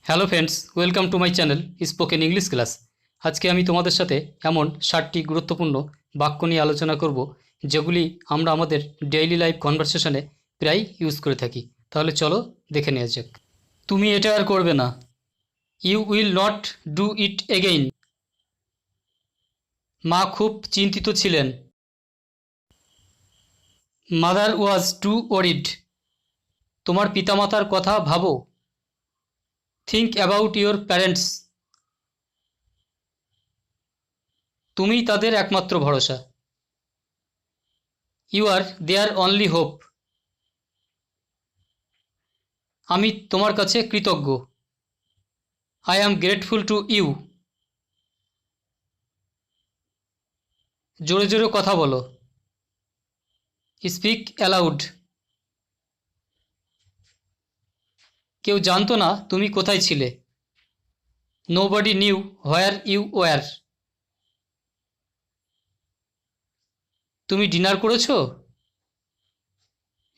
Hello friends, welcome to my channel spoken English class. আজকে আমি তোমাদের সাথে এমন 7টি গুরুত্বপূর্ণ বাক্য নিয়ে আলোচনা করব যেগুলি আমরা আমাদের ডেইলি লাইফ কনভারসেশনে প্রায় ইউজ করে থাকি। তাহলে চলো দেখে নেওয়া যাক। তুমি এটা আর করবে না। You will not do it again. মা খুব চিন্তিত ছিলেন। Mother was too worried. তোমার পিতামাতার কথা ভাবো। Think about your parents. তুমিই তাদের একমাত্র ভরসা। You are their only hope. আমি তোমার কাছে কৃতজ্ঞ। I am grateful to you. জোরে জোরে কথা বলো। Speak aloud. কেউ জানতো না তুমি কোথায় ছিলে। Nobody knew where you were. তুমি ডিনার করেছো?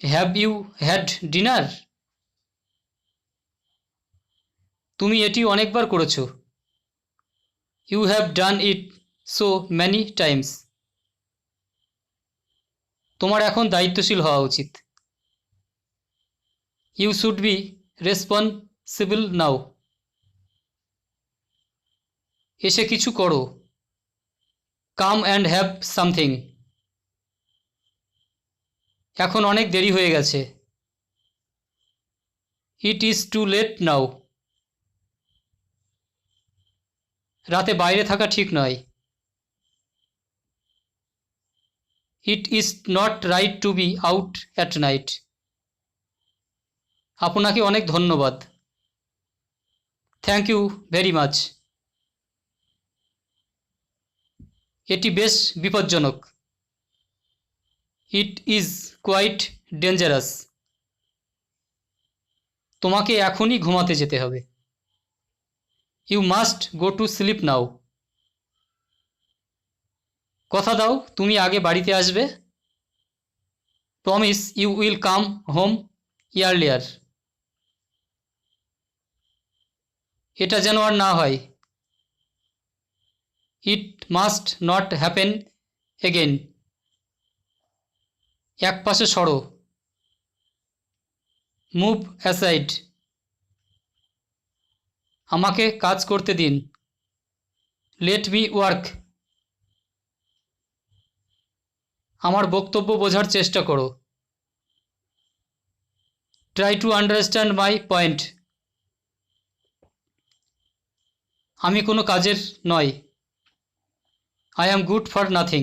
Have you had dinner? তুমি এটি অনেকবার করেছো। You have done it so many times. তোমার এখন দায়িত্বশীল হওয়া উচিত। You should be responsible now. এসে কিছু করো। Come and have something. এখন অনেক দেরি হয়ে গেছে। It is too late now. রাতে বাইরে থাকা ঠিক নয়। It is not right to be out at night. আপনাকে অনেক ধন্যবাদ। Thank you very much. এটি বেশ বিপজ্জনক। It is quite dangerous. তোমাকে এখনই ঘুমাতে যেতে হবে। You must go to sleep now. কথা দাও তুমি আগে বাড়িতে আসবে। Promise you will come home earlier. এটা যেন আর না হয়। It must not happen again. এক পাশে সরো। Move aside. আমাকে কাজ করতে দিন। Let me work. আমার বক্তব্য বোঝার চেষ্টা করো। Try to understand my point. আমি কোনো কাজের নই। I am good for nothing.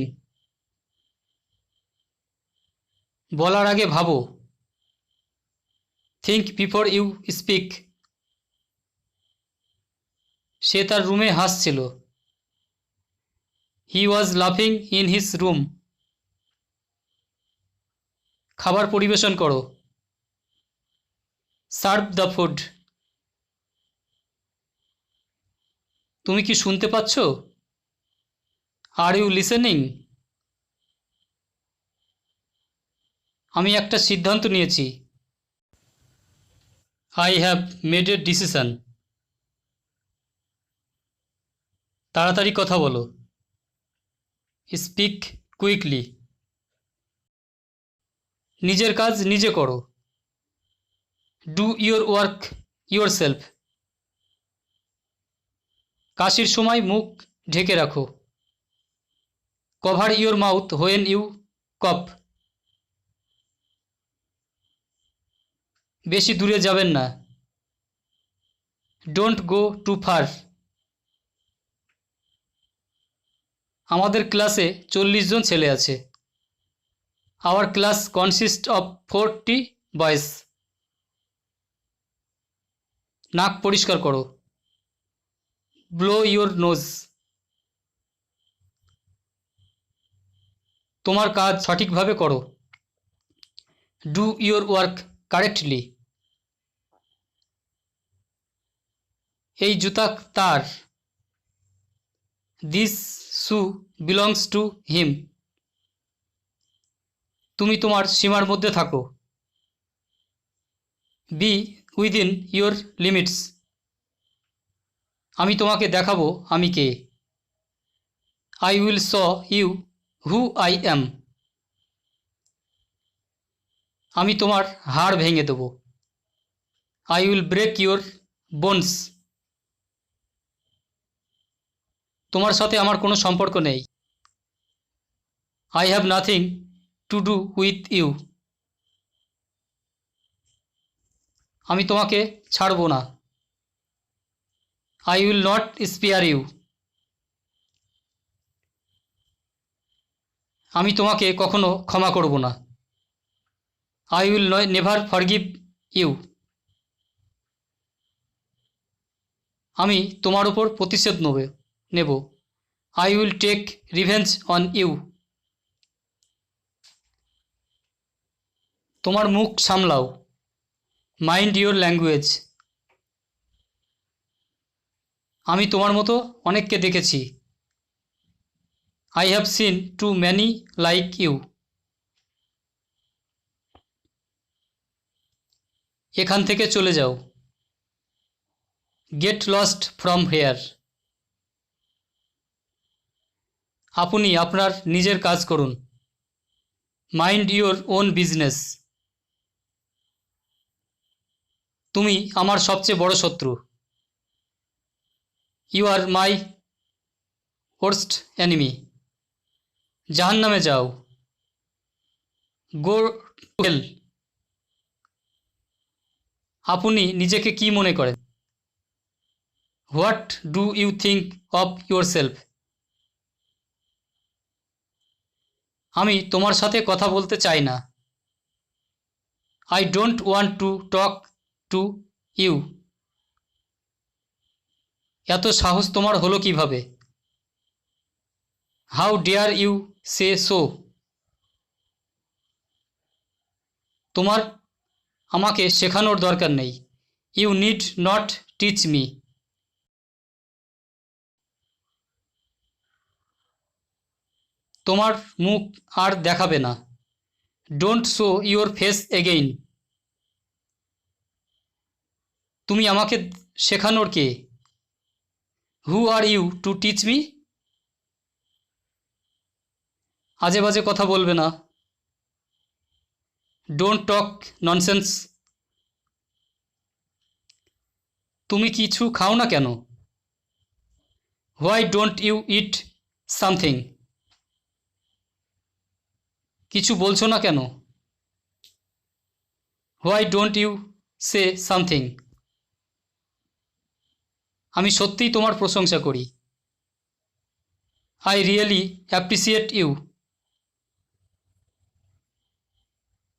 বলার আগে ভাবো। Think before you speak. সে তার রুমে হাসছিল। হি ওয়াজ লাফিং ইন হিজ রুম। খাবার পরিবেশন করো। Serve the food. তুমি কি শুনতে পাচ্ছ? Are you listening? আমি একটা সিদ্ধান্ত নিয়েছি। I have made a decision. তাড়াতাড়ি কথা বলো। Speak quickly. নিজের কাজ নিজে করো। Do your work yourself. কাশির সময় মুখ ঢেকে রাখো। Cover your mouth when you cough. বেশি দূরে যাবেন না। Don't go too far. আমাদের ক্লাসে 40 জন ছেলে আছে। Our class consist of 40 boys. নাক পরিষ্কার করো। Blow your nose. তোমার কাজ সঠিকভাবে করো। Do your work correctly. এই জুতা তার। This shoe belongs to him. তুমি তোমার সীমার মধ্যে থাকো। Be within your limits. আমি তোমাকে দেখাবো আমি কে। I will show you who I am. আমি তোমার হাড় ভেঙে দেব। I will break your bones. তোমার সাথে আমার কোনো সম্পর্ক নেই। I have nothing to do with you. আমি তোমাকে ছাড়ব না। I will not spare you. আমি তোমাকে কখনো ক্ষমা করব না। I will never forgive you. আমি তোমার উপর প্রতিশোধ নেব। I will take revenge on you. তোমার মুখ সামলাও। Mind your language. আমি তোমার মতো অনেককে দেখেছি। I have seen too many like you. এখান থেকে চলে যাও। Get lost from here. আপনি আপনার নিজের কাজ করুন। Mind your own business. তুমি আমার সবচেয়ে বড় শত্রু। You are my worst enemy. জাহান্নামে যাও। Go to hell. আপনি নিজেকে কি মনে করেন? What do you think of yourself? আমি তোমার সাথে কথা বলতে চাই না। I don't want to talk to you. এত সাহস তোমার হলো কিভাবে? How dare you say so? তোমার আমাকে শেখানোর দরকার নেই। You need not teach me. তোমার মুখ আর দেখাবে না। Don't show your face again. তুমি আমাকে শেখানোর কে? Who are you to teach me? আজে বাজে কথা বলবে না। Don't talk nonsense. তুমি কিছু খাও না কেন? Why don't you eat something? কিছু বলছো না কেন? Why don't you say something? আমি সত্যিই তোমার প্রশংসা করি। I really appreciate you.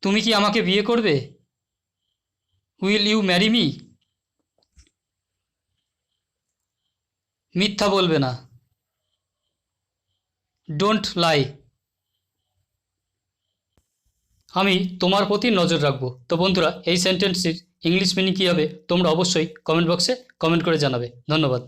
তুমি কি আমাকে বিয়ে করবে? Will you marry me? মিথ্যা বলবে না। Don't lie. আমি তোমার প্রতি নজর রাখবো। তো বন্ধুরা, এই সেন্টেন্সটির ইংলিশ মিনিং কী হবে তোমরা অবশ্যই কমেন্ট বক্সে কমেন্ট করে জানাবে। ধন্যবাদ।